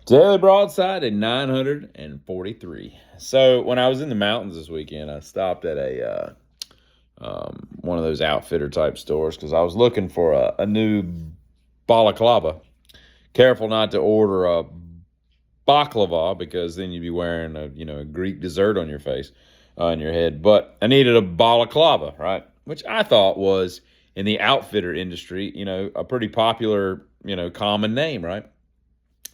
Daily Broadside at 943. So when I was in the mountains this weekend, I stopped at one of those outfitter type stores because I was looking for a new balaclava. Careful not to order a baklava because then you'd be wearing a Greek dessert on your face, on your head. But I needed a balaclava, right? Which I thought was in the outfitter industry, a pretty popular, common name, right?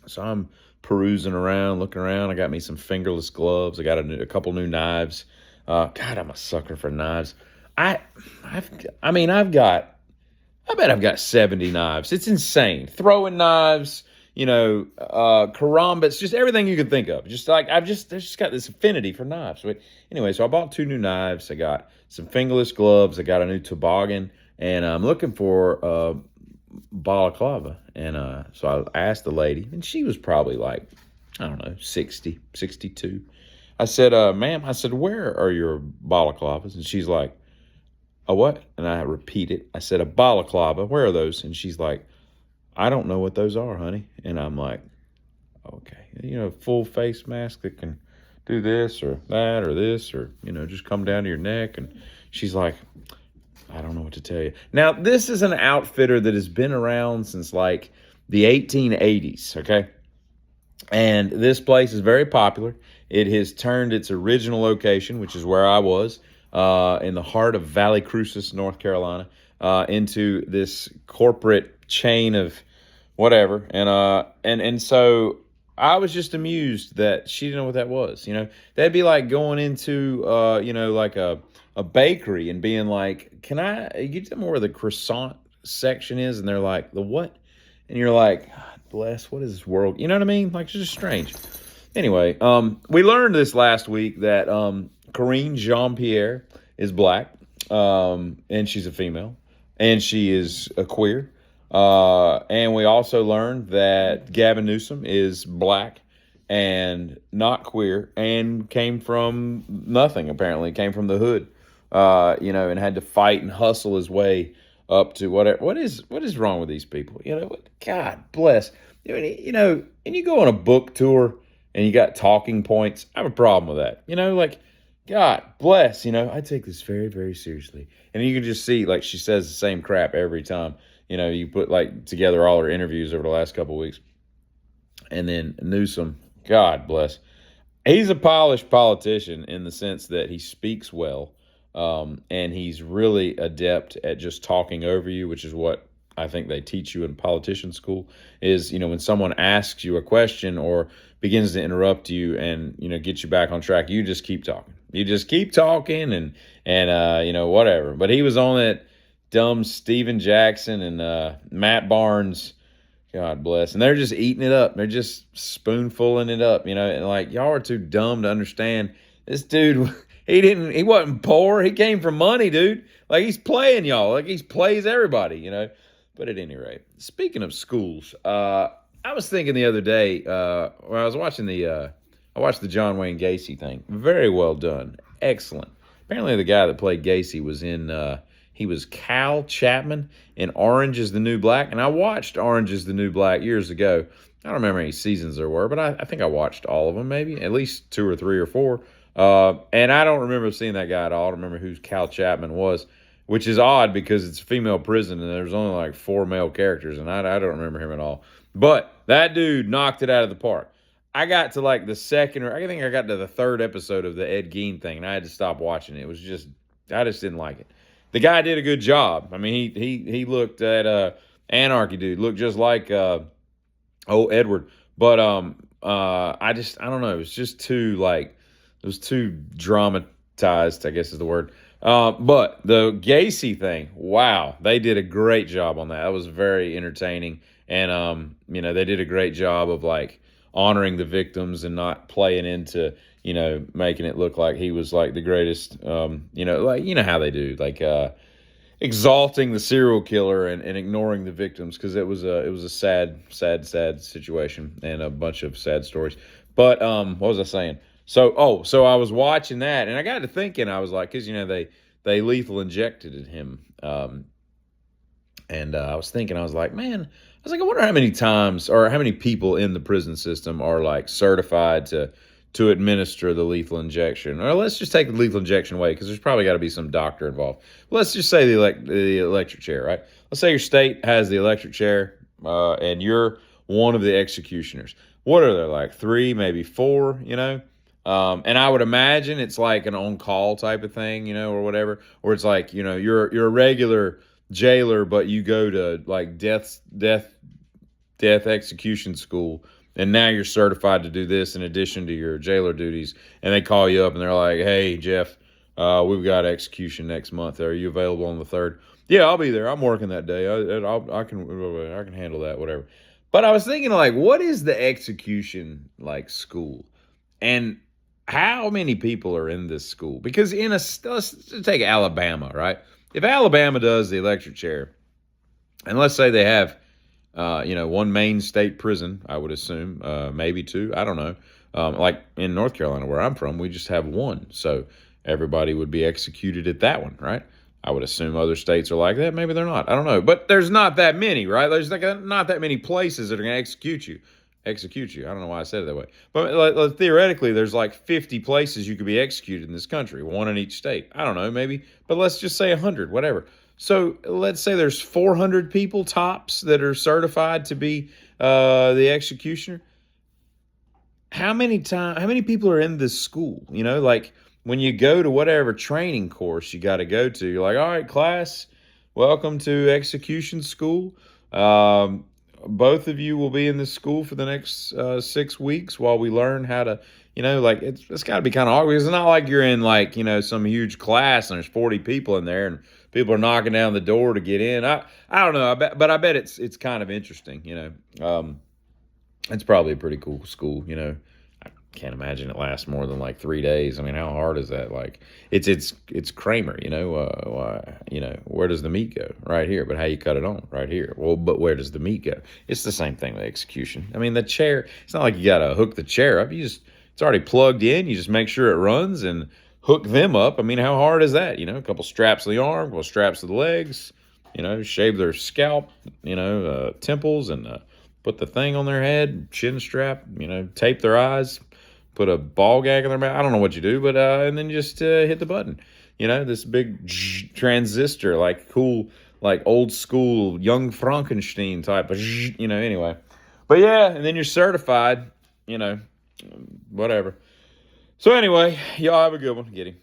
So I'm perusing around, looking around. I got me some fingerless gloves. I got a couple new knives. God, I'm a sucker for knives. I, I've, I bet I've got 70 knives. It's insane. Throwing knives, karambits, just everything you can think of. Just like there's just got this affinity for knives. But anyway, so I bought two new knives. I got some fingerless gloves. I got a new toboggan, and I'm looking for balaclava. And so I asked the lady, and she was probably like, I don't know, 60, 62. I said, ma'am, where are your balaclavas? And she's like, a what? And I repeat it. I said, a balaclava. Where are those? And she's like, I don't know what those are, honey. And I'm like, okay. Full face mask that can do this or that or this or, just come down to your neck. And she's like, I don't know what to tell you. Now, this is an outfitter that has been around since like the 1880s, okay? And this place is very popular. It has turned its original location, which is where I was, in the heart of Valley Crucis, North Carolina, into this corporate chain of whatever. And so I was just amused that she didn't know what that was. That'd be like going into like a bakery and being like, "Can you tell me where the croissant section is?" And they're like, "The what?" And you're like, "God bless, what is this world?" You know what I mean? Like, it's just strange. Anyway, we learned this last week that Corinne Jean-Pierre is black, and she's a female, and she is a queer. And we also learned that Gavin Newsom is black and not queer and came from nothing, apparently. Came from the hood, and had to fight and hustle his way up to whatever. What is wrong with these people? God bless. And you go on a book tour and you got talking points. I have a problem with that. God bless. I take this very, very seriously. And you can just see, like, she says the same crap every time. You put like together all her interviews over the last couple of weeks. And then Newsom, God bless. He's a polished politician in the sense that he speaks well. And he's really adept at just talking over you, which is what I think they teach you in politician school is, when someone asks you a question or begins to interrupt you and, get you back on track, you just keep talking. You just keep talking and whatever. But he was on that dumb Steven Jackson and Matt Barnes, God bless. And they're just eating it up. They're just spoonfulling it up, and like, y'all are too dumb to understand. This dude, he wasn't poor. He came from money, dude. Like, he's playing y'all. Like, he plays everybody, But at any rate, speaking of schools, I was thinking the other day when I was watching I watched the John Wayne Gacy thing. Very well done. Excellent. Apparently the guy that played Gacy was he was Cal Chapman in Orange is the New Black. And I watched Orange is the New Black years ago. I don't remember how many seasons there were, but I think I watched all of them, maybe, at least 2 or 3 or 4. And I don't remember seeing that guy at all. I don't remember who Cal Chapman was, which is odd because it's a female prison and there's only like 4 male characters, and I don't remember him at all. But that dude knocked it out of the park. I got to like the second, or I think I got to the 3rd episode of the Ed Gein thing, and I had to stop watching it. It was just, I just didn't like it. The guy did a good job. I mean, he looked at Anarchy dude, looked just like Edward. But I don't know. It was just too it was too dramatized, I guess is the word. But the Gacy thing, wow, they did a great job on that. That was very entertaining. And, they did a great job of like honoring the victims and not playing into, making it look like he was like the greatest, how they do, like, exalting the serial killer and ignoring the victims. Cause it was a sad situation and a bunch of sad stories. But, what was I saying? So I was watching that and I got to thinking, I was like, cause they lethal injected him, And I was thinking, I was like, man, I was like, I wonder how many times or how many people in the prison system are like certified to administer the lethal injection. Or let's just take the lethal injection away because there's probably got to be some doctor involved. Let's just say the electric chair, right? Let's say your state has the electric chair, and you're one of the executioners. What are there, like three, maybe four? And I would imagine it's like an on call type of thing, or whatever, or it's like you're a regular jailer, but you go to like death execution school, and now you're certified to do this in addition to your jailer duties. And they call you up and they're like, "Hey, Jeff, we've got execution next month. Are you available on the 3rd?" Yeah, I'll be there. I'm working that day. I can handle that. Whatever. But I was thinking, like, what is the execution like school, and how many people are in this school? Because let's take Alabama, right? If Alabama does the electric chair, and let's say they have one main state prison, I would assume, maybe two. I don't know. Like in North Carolina, where I'm from, we just have one. So everybody would be executed at that one, right? I would assume other states are like that. Maybe they're not. I don't know. But there's not that many, right? There's not that many places that are going to execute you. I don't know why I said it that way. But theoretically, there's like 50 places you could be executed in this country, one in each state. I don't know, maybe. But let's just say 100, whatever. So let's say there's 400 people tops that are certified to be the executioner. How many people are in this school? Like when you go to whatever training course you got to go to, you're like, all right, class, welcome to execution school. Both of you will be in this school for the next 6 weeks while we learn how to, like it's got to be kind of awkward. It's not like you're in like, some huge class and there's 40 people in there and people are knocking down the door to get in. I don't know. I bet it's kind of interesting. It's probably a pretty cool school. I can't imagine it lasts more than like 3 days. I mean, how hard is that? Like, it's Kramer. Where does the meat go? Right here. But how you cut it on? Right here. Well, but where does the meat go? It's the same thing with execution. I mean, the chair. It's not like you got to hook the chair up. It's already plugged in. You just make sure it runs and hook them up. I mean, how hard is that? A couple straps of the arm, a couple straps of the legs. Shave their scalp. Temples, and put the thing on their head, chin strap. Tape their eyes. Put a ball gag in their mouth. I don't know what you do, but and then just hit the button. This big transistor, like cool, like old school young Frankenstein type of, anyway. But yeah, and then you're certified, whatever. So anyway, y'all have a good one. Get him.